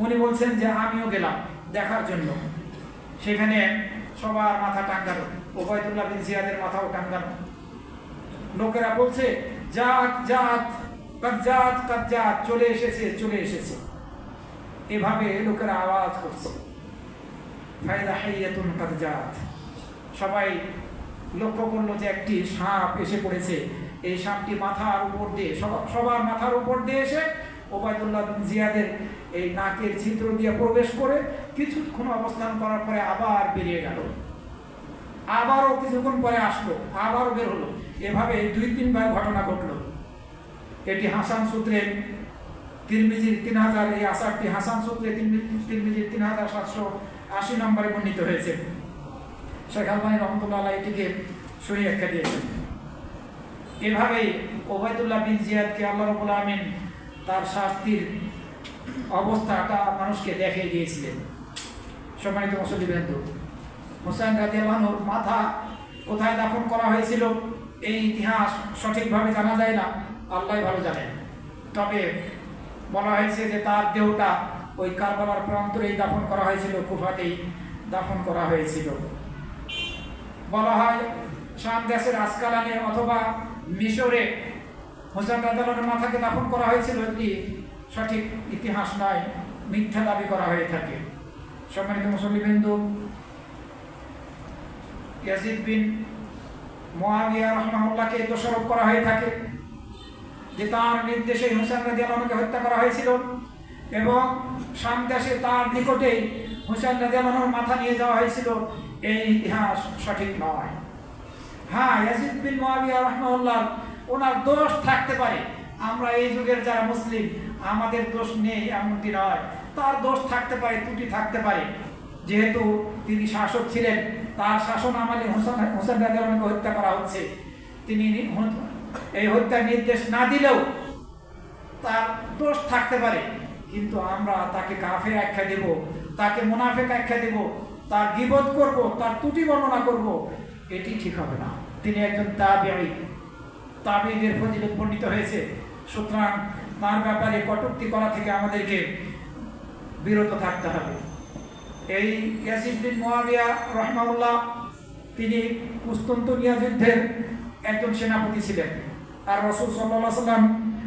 উনি বলছেন যে আমিও গেলাম দেখার জন্য। সেখানে সবার মাথা টাঙ্গানো, উবাইদুল্লাহ বিন জিয়াদের মাথাও টাঙ্গানো। লোকেরা বলছে, জাত জাত কাজ্জাত কাজ্জাত, চলে এসেছে চলে এসেছে, এভাবে লোকেরা আওয়াজ করছে। ফাইদা হাইয়াতুন কাজ্জাত, সবাই লক্ষ্য করলো যে একটি সাপ এসে পড়েছে। এই সাপটি মাথার উপর দিয়ে, সবার মাথার উপর দিয়ে এসে উবাইদুল্লাহ বিন জিয়াদের এই নাকের ছিদ্র দিয়ে প্রবেশ করে কিছুক্ষণ অবস্থান করার পরে আবার বেরিয়ে গেল। আবারও কিছুক্ষণ পরে আসলো, আবারও বের হলো। এভাবে 2-3 বার ঘটনা ঘটলো। এটি হাসান সূত্রে তিরমিজির 3000, এই আসারটি হাসান সূত্রে তিরমিজির 3780 নম্বরে বর্ণিত হয়েছে। শেখ আলবানী রহমতুল্লাহ আলাইহি এটিকে সহিহ আখ্যা দিয়েছেন। এভাবেই উবাইদুল্লাহ বিন জিয়াদকে আল্লাহ রাব্বুল আলামিন তার শাস্তির অবস্থাটা মানুষকে দেখিয়ে দিয়েছিলেন। সম্মানিত মুসল্লিবৃন্দ, হোসেন রাদিয়াল্লাহু আনহুর মাথা কোথায় দাফন করা হয়েছিল এই ইতিহাস সঠিকভাবে জানা যায় না, আল্লাহই ভালো জানেন। তবে বলা হয়েছে যে তার দেহটা ওই কারবালার প্রান্তরেই দাফন করা হয়েছিল, কুফাতেই দাফন করা হয়েছিল। বলা হয় শাম দেশের আসকালানে অথবা মিশরে হোসেন রাদিয়াল্লাহু আনহুর মাথাকে দাফন করা হয়েছিল, এটি সঠিক ইতিহাস নয়, মিথ্যা দাবি করা হয়ে থাকে। সম্মানিত মুসল্লিবৃন্দ, ইয়াজিদ বিন মুয়াবিয়া রাহিমাহুল্লাহকে দোষারোপ করা হয়ে থাকে যে তার নির্দেশে হোসেন রাদিয়াল্লাহু আনহুকে হত্যা করা হয়েছিল এবং শাম দেশে তার নিকটেই হোসেন রাদিয়াল্লাহু আনহুর মাথা নিয়ে যাওয়া হয়েছিল। এই ইতিহাস সঠিক নয়। হ্যাঁ, ইয়াজিদ বিন মুয়াবিয়া রাহিমাহুল্লাহ ওনার দোষ থাকতে পারে, আমরা এই যুগের যারা মুসলিম আমাদের দোষ নেই এমনটি নয়, তার দোষ থাকতে পারে, ত্রুটি থাকতে পারে। যেহেতু তিনি শাসক ছিলেন, তার শাসন আমলে হোসেন রাদিয়াল্লাহু আনহুকে হত্যা করা হচ্ছে, তিনি এই হত্যার নির্দেশ না দিলেও তার দোষ থাকতে পারে। কিন্তু আমরা তাকে কাফের আখ্যা দেব, তাকে মুনাফিক আখ্যা দেব, তার গীবত করব, তার ত্রুটি বর্ণনা করব, এটি ঠিক হবে না। তিনি একজন তাবেঈ, তাবেঈদের ফজিলত বর্ণিত হয়েছে। সুতরাং তার ব্যাপারে কটূক্তি করা থেকে আমাদেরকে বিরত থাকতে হবে। এই ইয়াজিদ বিন মুয়াবিয়া রাহিমাহুল্লাহ তিনি কুস্তুনতুনিয়া যুদ্ধের একজন সেনাপতি ছিলেন। আর রাসূল সাল্লাল্লাহু আলাইহি ওয়াসাল্লাম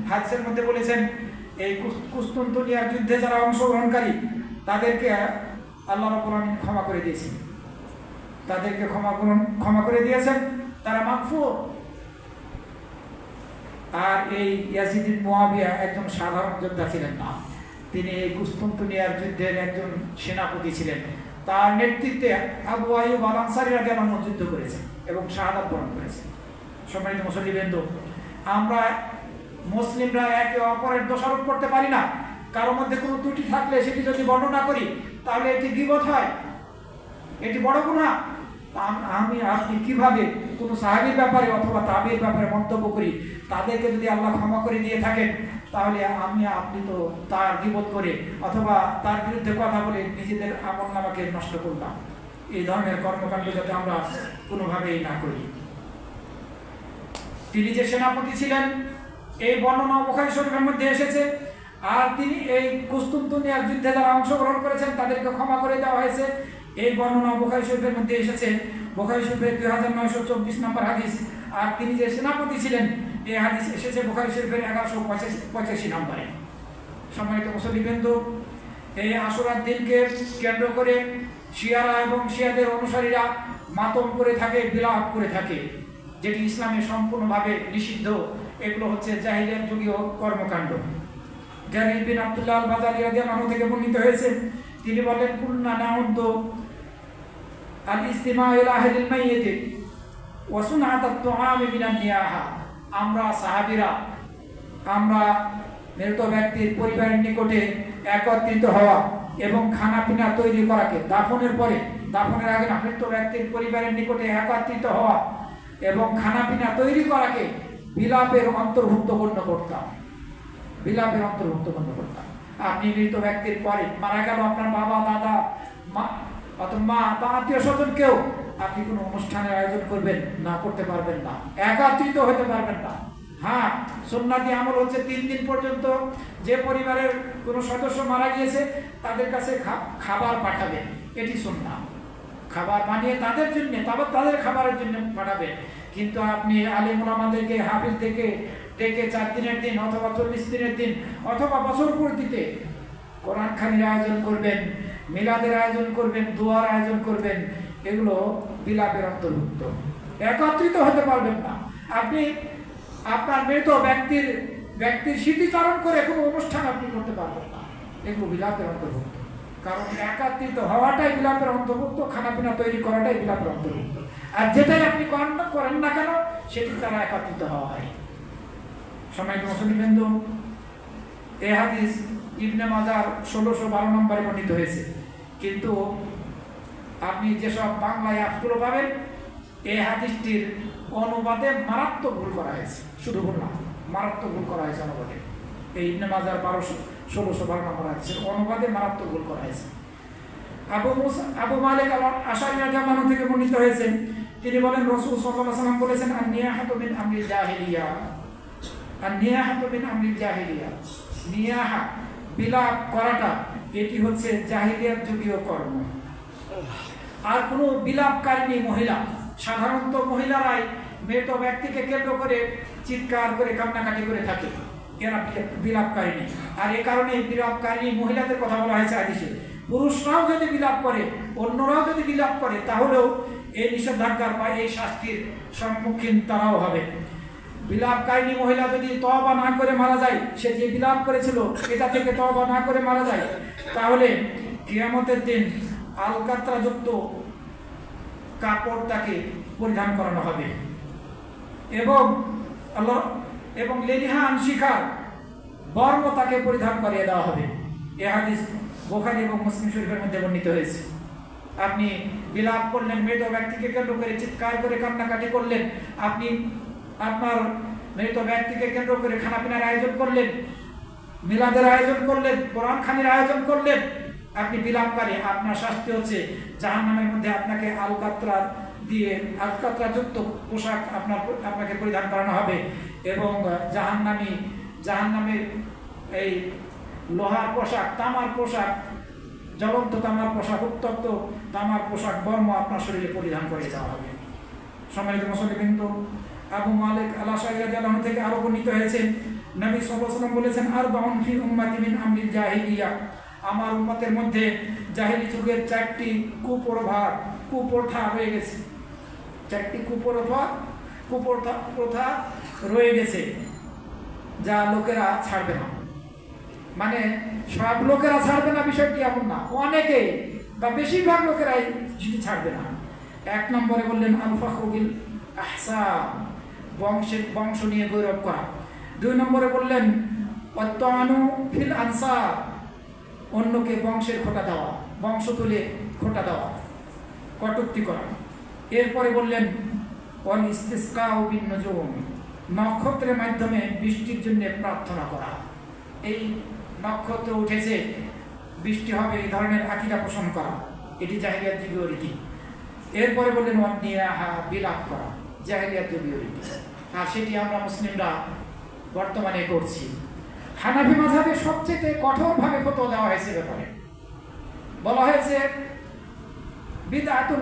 হাদিসের মধ্যে বলেছেন, এই কুস্তুনতুনিয়ার যুদ্ধে যারা অংশগ্রহণকারী তাদেরকে আল্লাহ রাব্বুল আলামিন ক্ষমা করে দিয়েছেন, তাদেরকে ক্ষমা করে দিয়েছেন, তারা মাগফুর। আর এই ইয়াজিদ ইবনে মুয়াবিয়া একজন সাধারণ যোদ্ধা ছিলেন না, তিনি এই কুস্তুনতুনিয়ার যুদ্ধের একজন সেনাপতি ছিলেন। তার নেতৃত্বে আবু আইয়ুব আল আনসারী রাদিয়াল্লাহু আনহু যুদ্ধ করেছেন এবং শাহাদাত বরণ করেছেন। সম্মানিত মুসল্লিবৃন্দ, আমরা মুসলিমরা একে অপরের দোষারোপ করতে পারি না। কারোর মধ্যে কোনো ত্রুটি থাকলে সেটি যদি বর্ণনা করি তাহলে এটি গীবত হয়, এটি বড় গুনাহ। আমি আপনি কিভাবে কোনো সাহাবীর ব্যাপারে অথবা তাবির ব্যাপারে মন্তব্য করি? তাদেরকে যদি আল্লাহ ক্ষমা করে দিয়ে থাকেন তাহলে আপনি তো তার গীবত করে অথবা তার বিরুদ্ধে কথা বলে নিজেদের আমলনামাকে নষ্ট করলাম। এই ধরনের কর্মকাণ্ড যাতে আমরা কোনোভাবেই না করি। তিনি যে সেনাপতি ছিলেন এই বর্ণনা বুখারী শরীফের মধ্যে এসেছে। আর তিনি এই কুস্তুনতুনিয়ার যুদ্ধে যারা অংশগ্রহণ করেছেন তাদেরকে ক্ষমা করে দেওয়া হয়েছে, এই বর্ণনা বুখারী শরীফের মধ্যে এসেছে। বুখারী শরীফের 2924 নম্বর হাদিস। আর তিনি যে সেনাপতি ছিলেন এই হাদিস এসেছে বুখারী শরীফের 1185 নম্বরে। সম্মানিত মুসল্লিবৃন্দ, এই আশুরার দিনকে কেন্দ্র করে শিয়ারা এবং শিয়াদের অনুসারীরা মাতম করে থাকে, বিলাপ করে থাকে, যেটি ইসলামে সম্পূর্ণভাবে নিষিদ্ধ। এগুলো হচ্ছে জাহিলিয়াত যুগীয় কর্মকাণ্ড। জারির বিন আব্দুল্লাহ আল বাজালি রাদিয়াল্লাহু আনহু থেকে বর্ণিত হয়েছে, তিনি বলেন, কুল্না নাউদ্দু আল ইস্তিমা ইলা আহলিল মাইয়িত ওয়া সুনআত আত-তুআম মিনান নিয়াহা। আমরা সাহাবীরা আমরা মৃত ব্যক্তির পরিবারের নিকটে একত্রিত হওয়া এবং খানা পিনা তৈরি করাকে, দাফনের আগে না, মৃত ব্যক্তির পরিবারের নিকটে একত্রিত হওয়া এবং খানা পিনা তৈরি করাকে বিলাপের অন্তর্ভুক্ত গণ্য করতাম। আপনি মৃত ব্যক্তির পরে মারা গেল আপনার বাবা, দাদা, মা অথবা মা বা আত্মীয় স্বজন কেউ, আপনি কোনো অনুষ্ঠানের আয়োজন করতে পারবেন না, একত্রিত হতে পারবেন না। হ্যাঁ, সুন্নাতি আমল হচ্ছে 3 দিন পর্যন্ত যে পরিবারের কোনো সদস্য মারা গিয়েছে তাদের কাছে খাবার পাঠাবেন, এটি সুন্নাত। খাবার বানিয়ে তাদের জন্য, তাদের খাবারের জন্য পাঠাবেন। কিন্তু আপনি আলেম ওলামাদেরকে, হাফিজদেরকে ডেকে 4 দিনের দিন অথবা 40 দিনের দিন অথবা বছর পূর্তিতে কোরআন খানির আয়োজন করবেন, মিলাদের আয়োজন করবেন, দোয়ার আয়োজন করবেন, এগুলো বিলাপের অন্তর্ভুক্ত। একত্রিত হতে পারবেন না। আপনি আপনার মৃত ব্যক্তির স্মৃতিচারণ করে কোনো অনুষ্ঠান আপনি করতে পারবেন না, এগুলো বিলাপের অন্তর্ভুক্ত। কারণ একত্রিত হওয়াটাই বিলাপের অন্তর্ভুক্ত, খানাপিনা তৈরি করাটাই বিলাপের অন্তর্ভুক্ত। আর যেটাই আপনি করেন না কেন সেটি তারা একত্রিত হওয়া হয়। সম্মানিত মুসলিমবৃন্দ, এই হাদিস ইবনে মাজার 1612 নম্বরে বর্ণিত হয়েছে। কিন্তু আপনি যেসব বাংলায় অ্যাপসগুলো পাবেন এই হাদিসটির অনুবাদে মারাত্মক ভুল করা হয়েছে। শুধু ভুল না, মারাত্মক ভুল করা হয়েছে অনুবাদে। এই ইবনে মাজার 1612 নম্বর হাদিসের অনুবাদে মারাত্মক ভুল করা হয়েছে। আবু মালিক আল-আশআরী রাদিয়াল্লাহু আনহু থেকে বর্ণিত হয়েছে, তিনি বলেন, রাসূল সাল্লাল্লাহু আলাইহি ওয়াসাল্লাম বলেছেন, আন-নিয়াহাতু মিন আমরিল জাহিলিয়া। নিয়াহা, বিলাপ করাটা, এটি হচ্ছে জাহিলিয়াত যুগীয় কর্ম। আর কোনো বিলাপকারিণী মহিলা, সাধারণত মহিলারাই মৃত ব্যক্তিকে কেন্দ্র করে চিৎকার করে কান্নাকাটি করে থাকে, এরা বিলাপকারিণী। আর এ কারণে বিলাপকারিণী মহিলাদের কথা বলা হয়েছে হাদিসে। পুরুষরাও যদি বিলাপ করে, অন্যরাও যদি বিলাপ করে, তাহলেও এই নিষেধাজ্ঞার বা এই শাস্তির সম্মুখীন তারাও হবে। বিলাপকারিণী মহিলা যদি তওবা না করে মারা যায়, সে যে বিলাপ করেছিল এটা থেকে তওবা না করে মারা যায়, তাহলে কিয়ামতের দিন আলকাতরাযুক্ত কাপড় তাকে পরিধান করানো হবে এবং লেলিহান শিখার বর্ম তাকে পরিধান করিয়ে দেওয়া হবে। এ হাদিস বুখারী এবং মুসলিম শরীফের মধ্যে বর্ণিত হয়েছে। আপনি বিলাপ করলেন, মৃত ব্যক্তিকে কেন্দ্র করে চিৎকার করে কান্নাকাটি করলেন, আপনি আপনার মৃত ব্যক্তিকে কেন্দ্র করে খানাপিনার আয়োজন করলেন, মিলাদের আয়োজন করলেন, কোরআন খানির আয়োজন করলেন, আপনি বিলাপকারী। আপনার শাস্তি হচ্ছে জাহান্নামের মধ্যে আপনাকে আলকাতরাযুক্ত পোশাক আপনাকে পরিধান করানো হবে এবং জাহান্নামের এই লোহার পোশাক, তামার পোশাক, জ্বলন্ত তামার পোশাক, উত্তপ্ত তামার পোশাক বর্ম আপনার শরীরে পরিধান করে দেওয়া হবে। সম্মানিত মুসলিম, আবু মালিক আল-আশআরী রাদিয়াল্লাহু আনহু থেকে আরো বর্ণিত হয়েছে, নবী সাল্লাল্লাহু আলাইহি ওয়াসাল্লাম বলেছেন, আরবাউন ফি উম্মতি মিন আমরিল জাহিলিয়া। আমার উম্মতের মধ্যে জাহেলি যুগের 4টি কুপ্রথা রয়ে গেছে। 4টি কুপ্রথা রয়ে গেছে, যা লোকেরা ছাড়বে না। মানে সব লোকেরা ছাড়বে না বিষয়টি এমন না, অনেকে বা বেশিরভাগ লোকেরাই সেটি ছাড়বে না। 1 নম্বরে বললেন আল ফখরু বিল আহসাব, বংশ নিয়ে গৌরব করা। 2 নম্বরে বললেন ওয়াত্তানু ফিল আনসাব, অন্যকে বংশের খোঁটা দেওয়া, বংশ তুলে খোঁটা দেওয়া, কটূক্তি করা। এরপরে বললেন ওয়াল ইস্তিসকাউ বিন নুজুম, নক্ষত্রের মাধ্যমে বৃষ্টির জন্য প্রার্থনা করা। এই নক্ষত্র উঠেছে, বৃষ্টি হবে, এই ধরনের আকীদা পোষণ করা, এটি জাহেলিয়াত যুগীয় রীতি। এরপরে বললেন ওয়ান্নিয়াহা, বিলাপ করা, জাহেলিয়াত যুগীয় রীতি। আর সেটি আমরা মুসলিমরা বর্তমানে করছি। হানাফি মাযহাবে সবচেয়ে কঠোরভাবে ফতোয়া দেওয়া হয়েছে ব্যাপারে। বলা হয়েছে বিদআতুন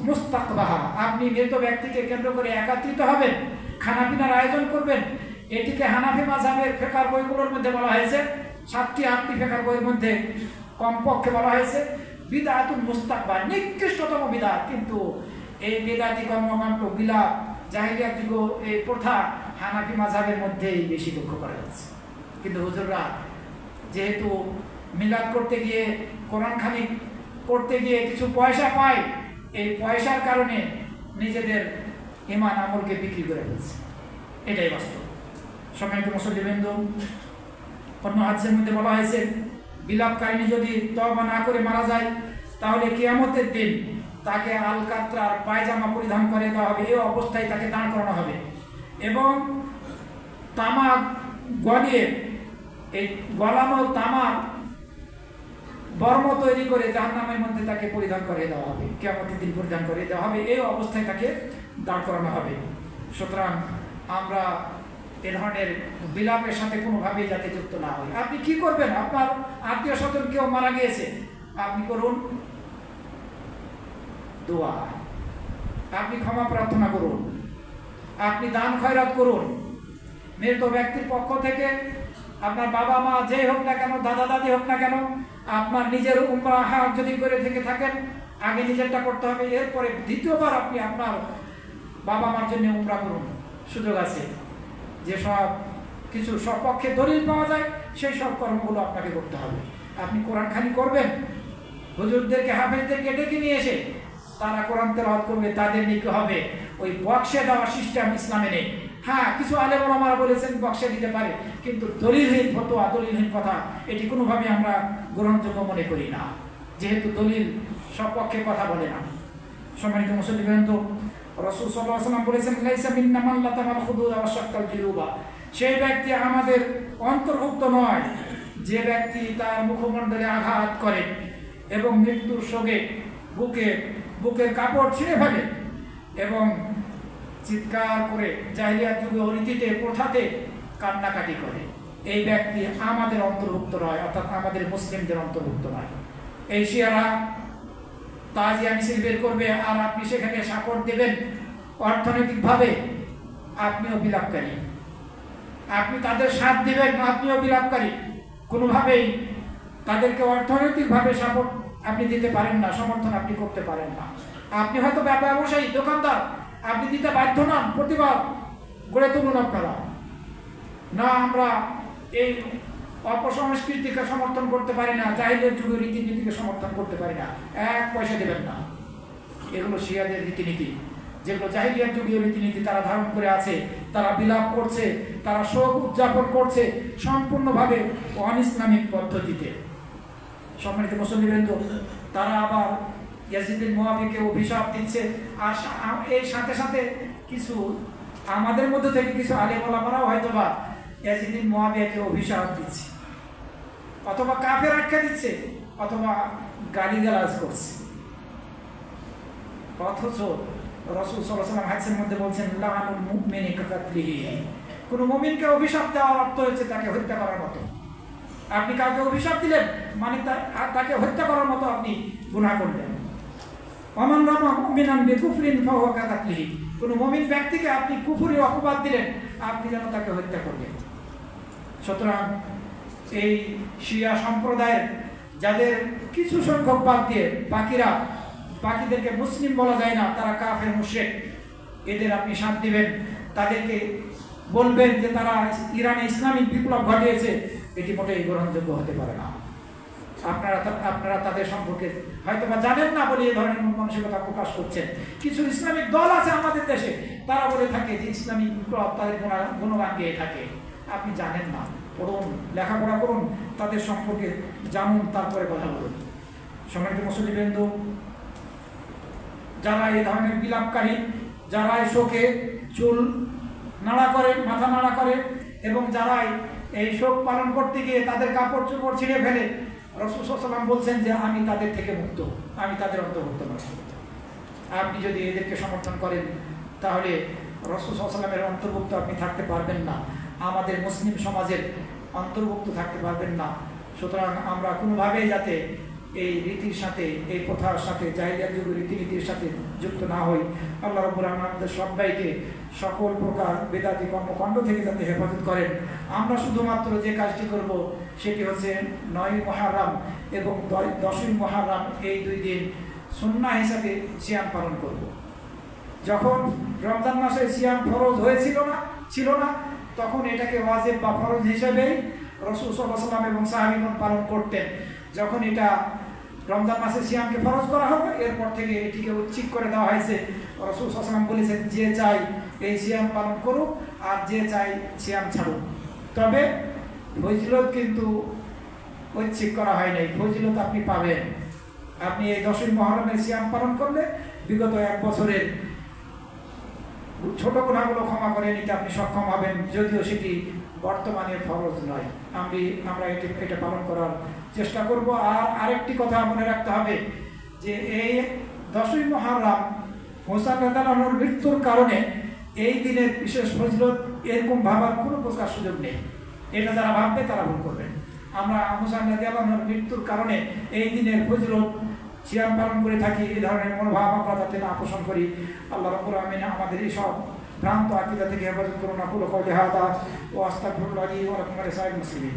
মুস্তাকবাহা, আপনি মৃত ব্যক্তিকে কেন্দ্র করে একত্রিত হবেন, খানাপিনার আয়োজন করবেন। এটিকে হানাফি মাযহাবের ফিকহের বইগুলোর মধ্যে বলা হয়েছে, 7টি 8টি ফিকহের বইয়ের মধ্যে কমপক্ষে বলা হয়েছে বিদআতুন মুস্তাকবাহ, নিকৃষ্টতম বিদআত। কিন্তু এই বিদআতি কর্মকাণ্ড, বিলাপ, জাহেলিয়াত যুগ এই প্রথা হানাফি মাযহাবের মধ্যেই বেশি লক্ষ্য করা যাচ্ছে। কিন্তু হুজুররা যেহেতু মিলাদ করতে গিয়ে, কোরআন খানি করতে গিয়ে কিছু পয়সা পায়, এই পয়সার কারণে নিজেদের ঈমান আমলকে বিক্রি করে ফেলছে, এটাই বাস্তব। সম্মানিত মুসল্লিবৃন্দ, অন্য হাদিসের মধ্যে বলা হয়েছে বিলাপকারিণী যদি তওবা না করে মারা যায়, তাহলে কিয়ামতের দিন তাকে আলকাত্রার পায়জামা পরিধান করে দেওয়া হবে, এই অবস্থায় তাকে দাঁড় করানো হবে এবং তামাক গলিয়ে, এই গলানো তামাক বর্ম তৈরি করে জাহান্নামের মধ্যে তাকে পরিধান করে দেওয়া হবে, কিয়ামতের দিন পরিধান করে দেওয়া হবে, এই অবস্থায় তাকে দাঁড় করানো হবে। সুতরাং আমরা এ ধরনের বিলাপের সাথে কোনোভাবেই যাতে যুক্ত না হই। আপনি কি করবেন? আপনার আত্মীয় স্বজন কেউ মারা গিয়েছে, আপনি করুন দোয়া, আপনি ক্ষমা প্রার্থনা করুন, আপনি দান খয়রাত করুন। মৃত ব্যক্তির পক্ষ থেকে আপনার বাবা মা যে হোক না কেন, দাদা দাদি হোক না কেন, আপনার নিজের উমরা হাজ যদি করে থেকে থাকেন, আগে নিজেরটা করতে হবে, এরপরে দ্বিতীয়বার আপনি আপনার বাবা মার জন্য উমরা করুন। সুযোগ আছে, যে সব কিছু সপক্ষে দলিল পাওয়া যায় সেই সব কর্মগুলো আপনাকে করতে হবে। আপনি কোরআন খানি করবেন, হুজুরদেরকে, হাফেজদেরকে ডেকে নিয়ে এসে তারা কোরআন তেলাওয়াত করবে, তাদের নিতে হবে। ওই বক্সে দেওয়া সিস্টেম ইসলামে নেই। হ্যাঁ, কিছু আলেম ওলামারা বলেছেন বক্সে দিতে পারে, কিন্তু দলিলহীন ফতোয়া, দলিলহীন কথা, এটি কোনোভাবে আমরা গ্রহণযোগ্য মনে করি না, যেহেতু দলিল সপক্ষে কথা বলে না। সম্মানিত মুসল্লিবৃন্দ, রাসূল সাল্লাল্লাহু আলাইহি ওয়াসাল্লাম বলেছেন লাইসা মিন্না মান লাতামাল খুদুদ ওয়া শাক্কাল জিরুবা, সেই ব্যক্তি আমাদের অন্তর্ভুক্ত নয় যে ব্যক্তি তার মুখমণ্ডলে আঘাত করে এবং মৃত্যুর শোকে বুকের কাপড় ছিঁড়ে ফেলে এবং চিৎকার করে জাহেলিয়াত যুগে রীতিতে, প্রথাতে কান্নাকাটি করে, এই ব্যক্তি আমাদের অন্তর্ভুক্ত নয়, অর্থাৎ আমাদের মুসলিমদের অন্তর্ভুক্ত নয়। এই শিয়ারা তাজিয়া মিছিল বের করবে আর আপনি সেখানে সাপোর্ট দেবেন অর্থনৈতিকভাবে, আপনিও বিলাপকারী। আপনি তাদের সাথ দিবেন, আপনিও বিলাপকারী। কোনোভাবেই তাদেরকে অর্থনৈতিকভাবে সাপোর্ট আপনি দিতে পারেন না, সমর্থন আপনি করতে পারেন না। আপনি হয়তো ব্যবসায়ী, দোকানদার, আপনি দিতে বাধ্য নন, প্রতিবাদ গড়ে তুলুন আপনারা। না, আমরা এই অপসংস্কৃতিকে সমর্থন করতে পারি না, জাহিলিয়াত যুগের রীতিনীতিকে সমর্থন করতে পারি না, 1 পয়সা দেবেন না। এগুলো শিয়াদের রীতিনীতি, যেগুলো জাহিলিয়াত যুগীয় রীতিনীতি তারা ধারণ করে আছে, তারা বিলাপ করছে, তারা শোক উদযাপন করছে সম্পূর্ণভাবে অন-ইসলামিক পদ্ধতিতে। সম্মানিত মুসল্লিবৃন্দ, তারা আবার ইয়াজিদ বিন মুআবিয়াকে অভিশাপ দিচ্ছে, আর এই সাথে সাথে কিছু আমাদের মধ্যে থেকে কিছু আলেম ওলামারাও হয়তোবা ইয়াজিদ বিন মুআবিয়াকে অভিশাপ দিচ্ছে, অথবা কাফের আখ্যা দিচ্ছে, অথবা গালিগালাজ করছে। অথচ রাসূল সাল্লাল্লাহু আলাইহি ওয়াসাল্লাম হাদিসের মধ্যে বলছেন লাআনুল মুমিনি কাকাতলিহি, কোন মুমিনকে অভিশাপ দেওয়ার অর্থ হচ্ছে তাকে হত্যা করার মতো। আপনি কাউকে অভিশাপ দিলেন মানে তাকে হত্যা করার মতো আপনি গুনাহ করলেন। ওমান রামা মুমিনান বিকুফরিন ফাহুয়া কাকাতলিহি, কোন মুমিন ব্যক্তিকে আপনি কুফরি অপবাদ দিলেন, আপনি যেন তাকে হত্যা করলেন। সুতরাং এই শিয়া সম্প্রদায়ের যাদের কিছু সংখ্যক বাদ দিয়ে বাকিদেরকে মুসলিম বলা যায় না, তারা কাফের মুশরিক, এদের আপনি সাথ দিবেন, তাদেরকে বলবেন যে তারা ইরানে ইসলামিক বিপ্লব ঘটিয়েছে, এটি মোটেই গ্রহণযোগ্য হতে পারে না। আপনারা তাদের সম্পর্কে হয়তো বা জানেন না বলে এই ধরনের মানসিকতা প্রকাশ করছেন। কিছু ইসলামিক দল আছে আমাদের দেশে, তারা বলে থাকে যে ইসলামিক বিপ্লব তাদের গুণগান গেয়ে থাকে। আপনি জানেন না, পড়ুন, লেখাপড়া করুন, তাদের সম্পর্কে জানুন, তারপরে কথা বলুন। সম্মানিত মুসলিমবৃন্দ, যারা এই ধরনের বিলাপকারী, যারা এই শোকে চুল নাড়া করে, মাথা নাড়া করে, এবং যারা এই শোক পালন করতে গিয়ে তাদের কাপড় চোপড় ছিঁড়ে ফেলে, রাসূল সাল্লাল্লাহু আলাইহি ওয়াসাল্লাম বলছেন যে আমি তাদের থেকে মুক্ত, আমি তাদের অন্তর্ভুক্ত নই। আপনি যদি এদেরকে সমর্থন করেন তাহলে রাসূল সাল্লাল্লাহু আলাইহি ওয়াসাল্লামের অন্তর্ভুক্ত আপনি থাকতে পারবেন না, আমাদের মুসলিম সমাজের অন্তর্ভুক্ত থাকতে পারবেন না। সুতরাং আমরা কোনোভাবেই যাতে এই রীতির সাথে, এই প্রথার সাথে, জাহিলিয়াত যুগের রীতিনীতির সাথে যুক্ত না হই। আল্লাহ রাব্বুল আলামিন আমাদের সবাইকে সকল প্রকার বেদাতি কর্মকাণ্ড থেকে যাতে হেফাজত করেন। আমরা শুধুমাত্র যে কাজটি করব সেটি হচ্ছে 9ই মুহররম এবং 10ই মুহররম, এই 2 দিন সুন্নাহ হিসাবে সিয়াম পালন করব। যখন রমজান মাসে সিয়াম ফরজ ছিল না, তখন এটাকে ওয়াজিব বা ফরজ হিসেবেই রাসূল সাল্লাল্লাহু আলাইহি ওয়াসাল্লাম এবং সাহাবীগণ পালন করতেন। যখন এটা রমজান মাসে সিয়ামকে ফরজ করা হবে, এরপর থেকে এটিকে উচ্ছিক করে দেওয়া হয়েছে। রাসূল সাল্লাল্লাহু আলাইহি ওয়াসাল্লাম বলেছেন, যে চাই এই সিয়াম পালন করুক আর যে চাই সিয়াম ছাড়ুক। তবে ফজিলত কিন্তু ঐচ্ছিক করা হয় নাই, ফজিলত আপনি পাবেন। আপনি এই 10ই মুহররমের সিয়াম পালন করলে বিগত 1 বছরের ছোট গুনাহগুলো ক্ষমা করে নিতে আপনি সক্ষম হবেন, যদিও সেটি বর্তমানে ফরজ নয়। আমরা এটা পালন করার চেষ্টা করব। আর আরেকটি কথা মনে রাখতে হবে যে এই 10ই মুহররম হোসেন রাদিয়াল্লাহু আনহুর মৃত্যুর কারণে এই দিনের বিশেষ ফজিলত এরকম ভাবার কোনো প্রকার সুযোগ নেই। এটা যারা ভাববে তারা ভুল করবেন। আমরা হোসেন রাদিয়াল্লাহু আনহুর মৃত্যুর কারণে এই দিনের ফজিলত সিয়াম পালন করে থাকি, এই ধরনের মনোভাব আমরা যাতে না পোষণ করি। আল্লাহ রাব্বুল আলামিন আমাদের এই সব ভ্রান্ত আকীদা থেকে হেফাজত করুন। আকুলু কওলি হাযা ওয়া আস্তাগফিরুল্লাহ লি ওয়া লাকুম ওয়া লিসাইরিল মুসলিমিন।